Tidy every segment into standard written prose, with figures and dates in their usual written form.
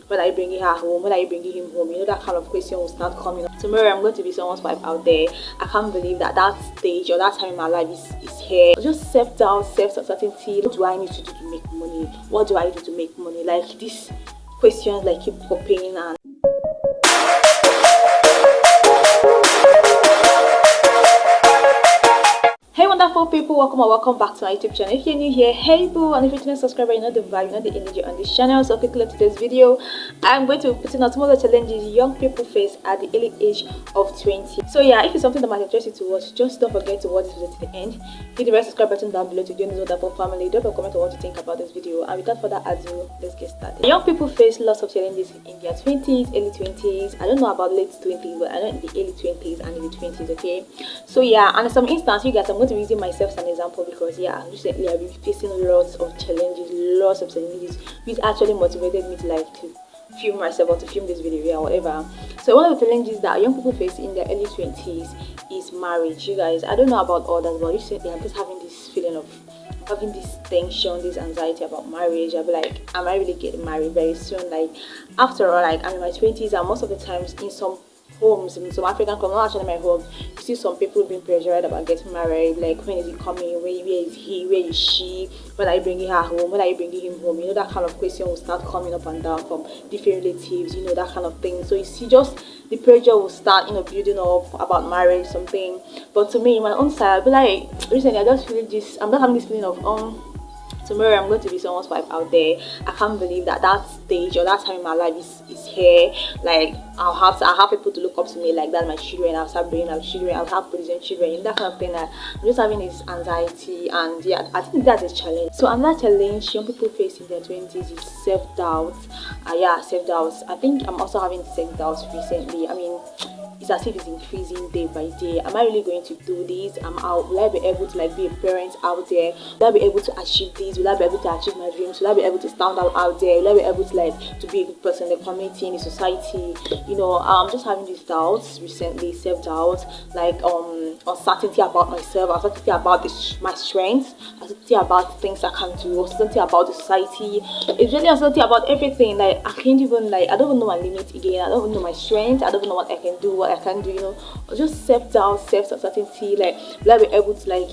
When are you bringing her home? When are you bringing him home? You know, that kind of question will start coming up. Tomorrow I'm going to be someone's wife out there. I can't believe that stage or that time in my life is here. Just self-doubt, self-uncertainty. What do I need to do to make money? What do I do to make money? Like, these questions like keep popping. And hey wonderful people, welcome back to my YouTube channel. If you're new here, hey boo, and if you're not a subscriber, you know the vibe, you know the energy on this channel. So quickly to today's video, I'm going to be putting out some of the challenges young people face at the early age of 20. So yeah, if it's something that might interest you to watch, just don't forget to watch this video to the end. Hit the red subscribe button down below to join this wonderful family. Drop a comment on what you think about this video, and without further ado, let's get started. Young people face lots of challenges in their 20s, early 20s. I don't know about late 20s, but I know in the early 20s and in the 20s. Okay, so yeah, and in some instance, you guys, I'm going to be using myself as an example because yeah, recently I've been facing lots of challenges, which actually motivated me to like to film myself or to film this video, yeah, whatever. So one of the challenges that young people face in their early 20s is marriage. You guys, I don't know about others, but recently I'm just having this feeling of having this tension, this anxiety about marriage. I'll be like, am I really getting married very soon? Like, after all, like, I'm in my 20s, and most of the times in some homes, in some African homes, not actually my home, you see some people being pressured about getting married. Like, when is he coming? Where is he? Where is she? When are you bringing her home? When are you bringing him home? You know, that kind of question will start coming up and down from different relatives, you know, that kind of thing. So you see, just the pressure will start, you know, building up about marriage, something. But to me, my own side, I'll be like, recently I just feel this, I'm not having this feeling of tomorrow I'm going to be someone's wife out there. I can't believe that stage or that time in my life is here. Like, I have people to look up to me, like that, my children. I'll start bringing out children, I'll have producing children, you know, that kind of thing. Like, I'm just having this anxiety, and yeah, I think that's a challenge. So another challenge young people face in their 20s is self-doubt. Yeah, self-doubt. I think I'm also having self-doubt recently. I mean, it's as if it's increasing day by day. Am I really going to do this? Will I be able to like be a parent out there? Will I be able to achieve this? Will I be able to achieve my dreams? Will I be able to stand out there? Will I be able to like to be a good person in the community, in the society? You know, I'm just having these doubts recently, self-doubt, like uncertainty about myself, uncertainty about my strengths, uncertainty about things I can do, uncertainty about the society. It's really uncertainty about everything. Like, I can't even I don't even know my limits again. I don't even know my strengths. I don't even know what I can do, what I can do, you know, or just self-doubt, self-uncertainty. Like, will I be able to like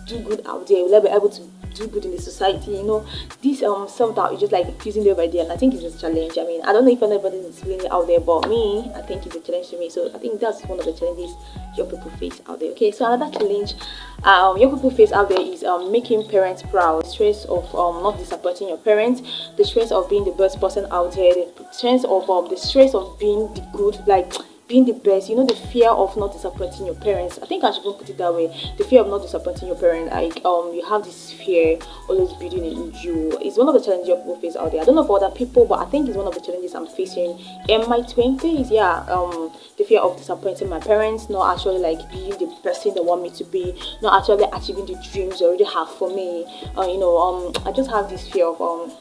do good out there? Will I be able to do good in the society? You know, this self-doubt is just like increasing day by day, and I think it's a challenge. I mean, I don't know if anybody is feeling it out there, but me, I think it's a challenge to me. So I think that's one of the challenges young people face out there. Okay, so another challenge young people face out there is making parents proud. The stress of not disappointing your parents, the stress of being the best person out there, the stress of being the good, like being the best, you know, the fear of not disappointing your parents. I think I should even put it that way. The fear of not disappointing your parents. Like, you have this fear always building in you. It's one of the challenges young people face out there. I don't know for other people, but I think it's one of the challenges I'm facing in my 20s. Yeah, the fear of disappointing my parents, not actually like being the person they want me to be, not actually achieving the dreams they already have for me. You know, I just have this fear of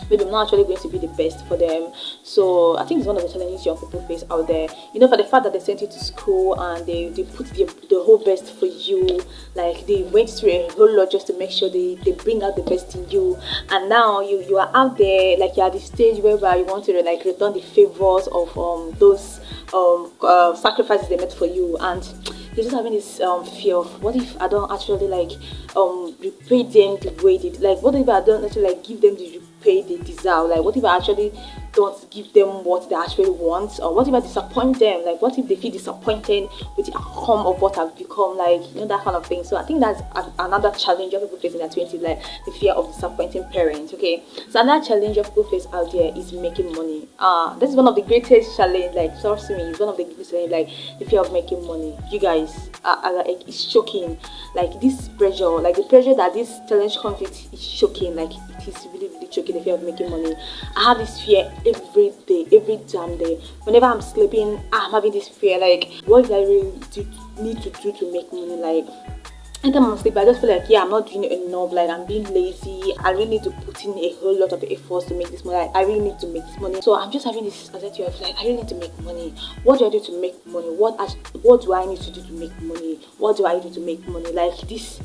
maybe I'm not actually going to be the best for them. So I think it's one of the challenges young people face out there. You know, for the fact that they sent you to school and they put the whole best for you, like they went through a whole lot just to make sure they bring out the best in you, and now you are out there, like you're at the stage whereby you want to like return the favors of those sacrifices they made for you, and you're just having this fear of, what if I don't actually like repay them the way they like, what if I don't actually like give them the repay they deserve? Like, what if I actually don't give them what they actually want? Or what if I disappoint them? Like, what if they feel disappointed with the outcome of what I've become? Like, you know, that kind of thing. So I think that's another challenge of people face in their 20s, like the fear of disappointing parents. Okay, so another challenge of people face out there is making money. This is one of the greatest challenge, like, trust me, it's one of the greatest challenge, like the fear of making money. You guys, like, it's shocking. Like, this pressure, like the pressure that this challenge comes with is shocking. Like, it is really choking, the fear of making money. I have this fear every day, every damn day. Whenever I'm sleeping, I'm having this fear, like, what do I really need to do to make money? Like, anytime I'm sleeping, I just feel like, yeah, I'm not doing enough, like I'm being lazy. I really need to put in a whole lot of effort to make this money. Like, I really need to make this money. So I'm just having this anxiety of like, I really need to make money. What do I do to make money? What do I need to do to make money? What do I do to make money? Like, this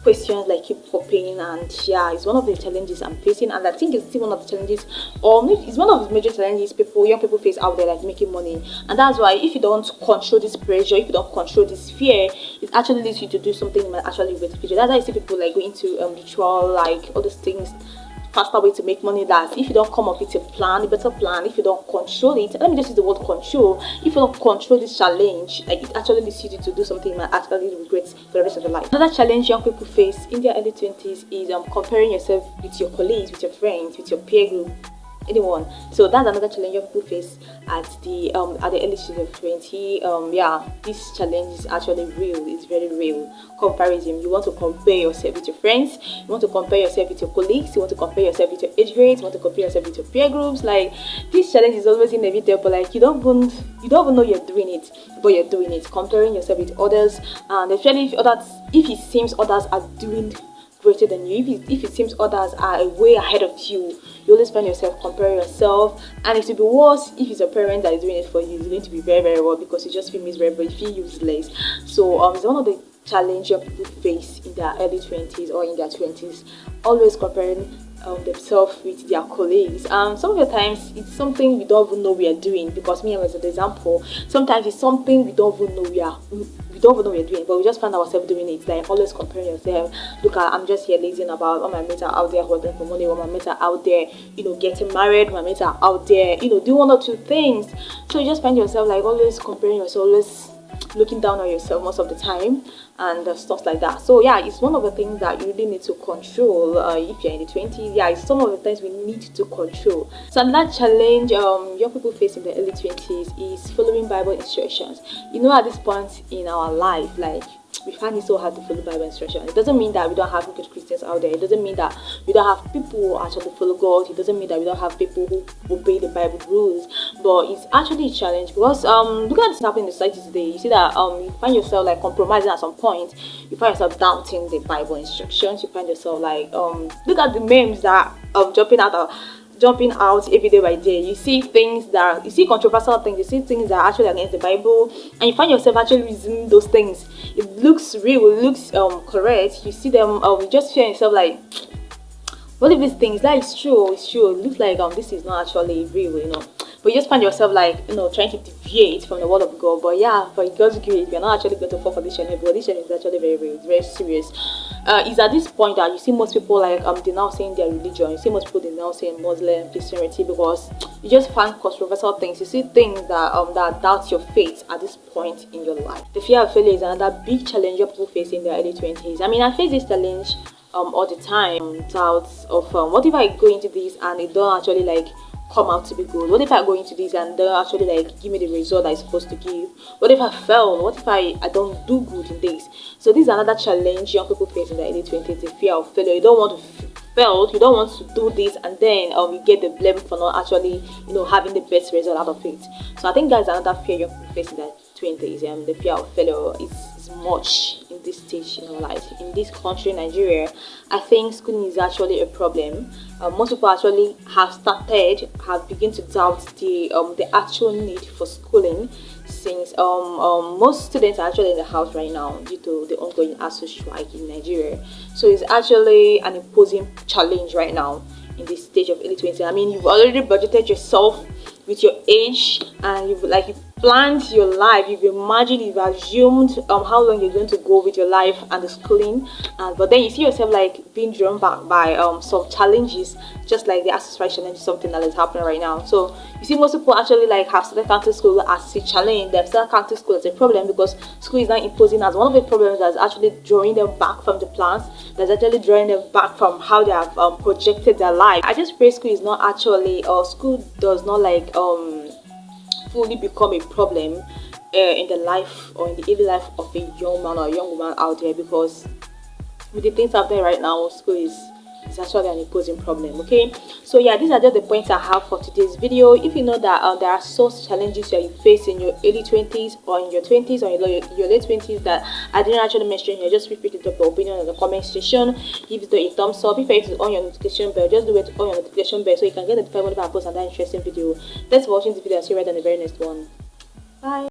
questions like keep popping, and yeah, it's one of the challenges I'm facing, and I think it's still one of the challenges, or maybe it's one of the major challenges young people face out there, like making money. And that's why if you don't control this pressure, if you don't control this fear, it actually leads you to do something you might actually regret in the future. That's why I see people like going to ritual, like all these things, faster way to make money. That if you don't come up with a plan, a better plan, if you don't control it, let me just use the word control, if you don't control this challenge, like it actually leads you to do something you might actually regret for the rest of your life. Another challenge young people face in their early 20s is comparing yourself with your colleagues, with your friends, with your peer group, anyone. So that's another challenge young people face at the early stage of 20. Yeah, this challenge is actually real. It's very real. Comparison. You want to compare yourself with your friends, you want to compare yourself with your colleagues, you want to compare yourself with your age grades, you want to compare yourself with your peer groups. Like, this challenge is always inevitable. Like, you don't even know you're doing it, but you're doing it, comparing yourself with others. And especially if it seems others are doing greater than you, if it seems others are way ahead of you, you always find yourself comparing yourself. And it will be worse if it's a parent that is doing it for you. It's going to be very, very well, because you just feel miserable, you feel useless. So it's one of the challenges young people face in their early 20s or in their 20s, always comparing themselves with their colleagues. Some of the times it's something we don't even know we are doing, because me as an example, sometimes it's something we don't even know we don't even know we're doing, but we just find ourselves doing it. Like, always comparing yourself. Look at, I'm just here lazing about, all my mates are out there holding for money, all my mates are out there, getting married, my mates are out there, doing one or two things. So you just find yourself like always comparing yourself, always looking down on yourself most of the time, and stuff like that. So yeah, it's one of the things that you really need to control if you're in the 20s. Yeah, it's some of the things we need to control. So another challenge young people face in the early 20s is following Bible instructions. At this point in our life, like, we find it so hard to follow Bible instructions. It doesn't mean that we don't have good Christians out there. It doesn't mean that we don't have people who actually follow God. It doesn't mean that we don't have people who obey the Bible rules. But it's actually a challenge, because look at what's happening in the society today. You see that you find yourself like compromising at some point. You find yourself doubting the Bible instructions. You find yourself like look at the memes that jumping out every day by day. You see controversial things, you see things that are actually against the Bible, and you find yourself actually using those things. It looks real, it looks correct. You see them, you just feel yourself like, what if these things, that is true, it's true, it looks like this is not actually real, but you just find yourself like, trying to deviate from the word of God. But yeah, for God's grace, you're not actually going to fall for this channel, but this channel is actually very real, it's very serious. It's at this point that you see most people like denouncing their religion. You see most people denouncing Muslim, Christianity, because you just find controversial things. You see things that doubt your faith at this point in your life. The fear of failure is another big challenge people face in their early 20s. I mean, I face this challenge all the time. Doubts of what if I go into this and it don't actually like come out to be good? What if I go into this and they don't actually like give me the result I'm supposed to give? What if I fail? What if I don't do good in this? So this is another challenge young people face in the early 20s, the fear of failure. You don't want to fail, you don't want to do this, and then you get the blame for not actually having the best result out of it. So I think that's another fear young people face in the 20s. The fear of failure is much in this stage in our life. In this country, Nigeria, I think schooling is actually a problem. Most people actually have begun to doubt the actual need for schooling, since most students are actually in the house right now due to the ongoing ASU strike in Nigeria. So it's actually an imposing challenge right now in this stage of early 20s. I mean, you've already budgeted yourself with your age, and you've planned your life, you've imagined, you've assumed how long you're going to go with your life and the schooling, but then you see yourself like being drawn back by some challenges, just like the ASU strike challenge, something that is happening right now. So you see most people actually like have started counting school as a challenge. They've started counting school as a problem, because school is now imposing as one of the problems that's actually drawing them back from the plans, that's actually drawing them back from how they have projected their life. I just pray school is not actually, or school does not like fully become a problem in the life or in the daily life of a young man or a young woman out there, because with the things happening right now, school is actually an imposing problem. Okay, so yeah, these are just the points I have for today's video. If you know that there are such challenges that you face in your early 20s or in your 20s or in your late 20s that I didn't actually mention here, just feel free to drop your opinion in the comment section. Give it a thumbs up. If you're on your notification bell, just do it on your notification bell so you can get notified whenever I post another interesting video. Thanks for watching this video. I'll see you right on the very next one. Bye.